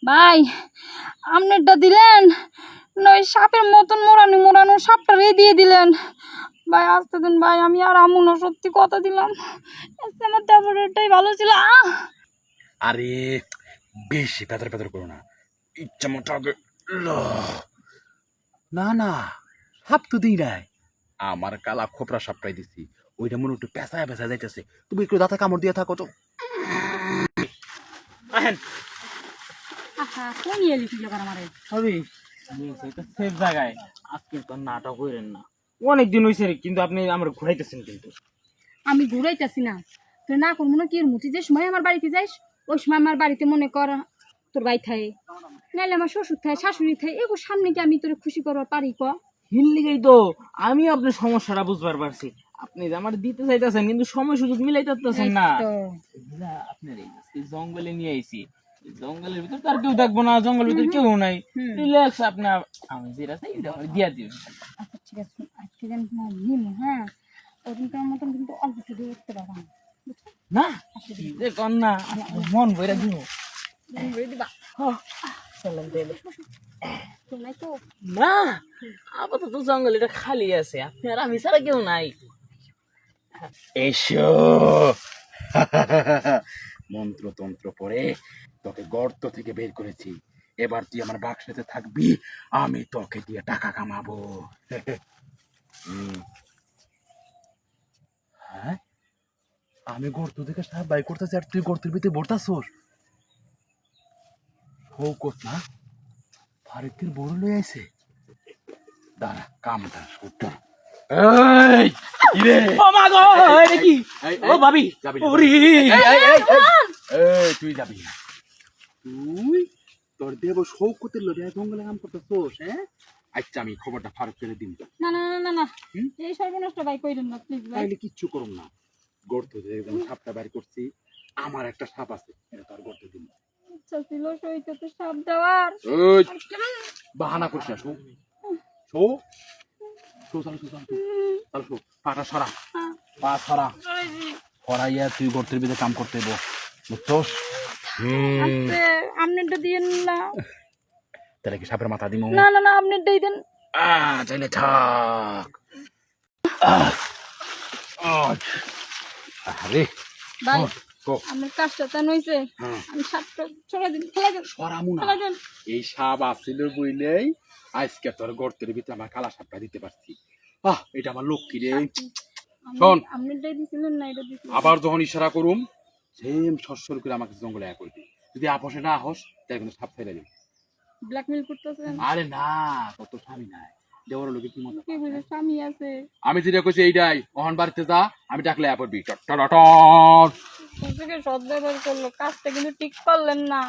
ভাই আপনারটা দিলেন না ওই সাপের মতন মোড়ানো মোড়ানো সাপটা দিয়ে দিলেন ভাই। আসতে দিন ভাই, আমি আর আমু না, সত্যি কথা দিলাম। আজকে আমার ট্যাবলেটটাই ভালো ছিল। আরে বেশি পেতর পেতর করো না, ইচ্ছা মতো আগে না না, সাপ তো দিই নাই, আমার কালা খোপরা সাপটাই দিছি। ওইটা মনে একটু পেঁচায় পেঁচায় যাইতেছে, তুমি একটু দাঁতে কামড় দিয়ে থাকো তো। আহেন কোন ইয়ে লিখি আমারে ভাবি এটা সেফ জায়গায় আজকে তো নাটক করেন না। অনেকদিন হয়েছে কিন্তু আপনি আমার ঘুরাইতেছেন কিন্তু। আমি ঘুরাইতেছি না, তুই না করবো না কি এর মুটি, যে সময় আমার বাড়িতে যাইস ওই সময় আমার বাড়িতে মনে কর তোর ভাই থাকে, নাইলে আমার শ্বশুর থাকে শাশুড়ি থাকে, এগো সামনে কি আমি তোর খুশি করবার পারি ক? হিল্লিগেই তো আমি আপনার সমস্যাটা বুঝবার পারছি। আপনি যে আমার দিতে চাইতেছেন কিন্তু সময় সুযোগ মিলাইতেছেন না। আপনার এই জঙ্গলে নিয়ে আইছি, জঙ্গলের ভিতর তার কেউ থাকবো না, জঙ্গলের ভিতর কেউ নাই, রিল্যাক্স। আপনি আমি যেটা চাই দিয়া দিন। আচ্ছা ঠিক আছে, আজকে যেন নিম, হ্যাঁ ওদিনকার মতন কিন্তু অল্প শুধু উঠতে পারবো না যে কন না, মন বইরা দিব দিবা। চলেন তাইলে। নাই তো না আপাতত জঙ্গল এটা খালি আছে, আপনি আর আমি ছাড়া কেউ নাই। এসো মন্ত্র তন্ত্র পরে তোকে গর্ত থেকে বের করেছি, এবার তুই আমার বাক্সেতে থাকবি, আমি তোকে দিয়ে টাকা কামাবো। হ্যাঁ, আমি গর্ত থেকে সাপ বাই করতেছি আর তুই গর্তের ভিতরে বর্তাছোস। শৌকত না ফারিকের বড় লই আইছে, দাঁড়া কামটা শুটা। এই ইরে ও মা গো, এটা কি? ও ভাবি, যাবি ওরে এই তুই যাবি না, তুই তোর দেব শৌকতের লোভে জঙ্গলে কাম করতেছোস। হ্যাঁ আচ্ছা, আমি খবরটা ফারুক করে দিন। না না না না না, এই সর্বনষ্ট ভাই কইরেন না প্লিজ ভাই। তাইলে কিচ্ছু করুম না, গর্ত থেকে একদম সাপটা বাড়ি করছি, আমার একটা সাপ আছে, এটা তোর গর্তে দিন। আচ্ছা ছিল সইতে তো সাপ দেওয়ার। ওই বাহানা করিস না, শো শো শো, চালু শো, চালু চালু শো, পাটা সরা, পা সরা, সরাইয়া তুই গর্তের ভিতরে কাম করতে দেবো, বুঝছোস? আচ্ছা আপনারটা দিয়েন না। তাহলে কি সাপের মাথা দিমু? না না না, আপনারটাই দেন। চাইলে থাক। আরে ভাই কো আপনার কাজটা তেন হইছে, আমি সাপটা ছড়া দিন, ফেলা দেন, সরামু না, ফেলা দেন। এই সাপ আসছিল বইলেই আজকে তোর গর্তের ভিতরে আমার কালা সাপটা দিতে পারছি। এটা আমার লক্ষ্মী রে। শোন, আপনারটাই দিছিলেন না, এটা দিছিলেন। আবার যখন ইশারা করুম সেম সরসর করে আমাকে জঙ্গলে এক করবি, যদি আপসে না হস তাহলে কিন্তু সাপ ফেলে দিবি। ব্ল্যাকমেল করতেছেন? আরে না, কত স্বামী নাই, দেওয়ার লোকে কি মতো। কি বুঝে স্বামী আছে? আমি যেটা কইছি এইটাই, ওহন বাড়িতে যা, আমি ডাকলে এক করবি। থেকে সদ ব্যবহার করলো, কাজটা কিন্তু ঠিক করলেন না।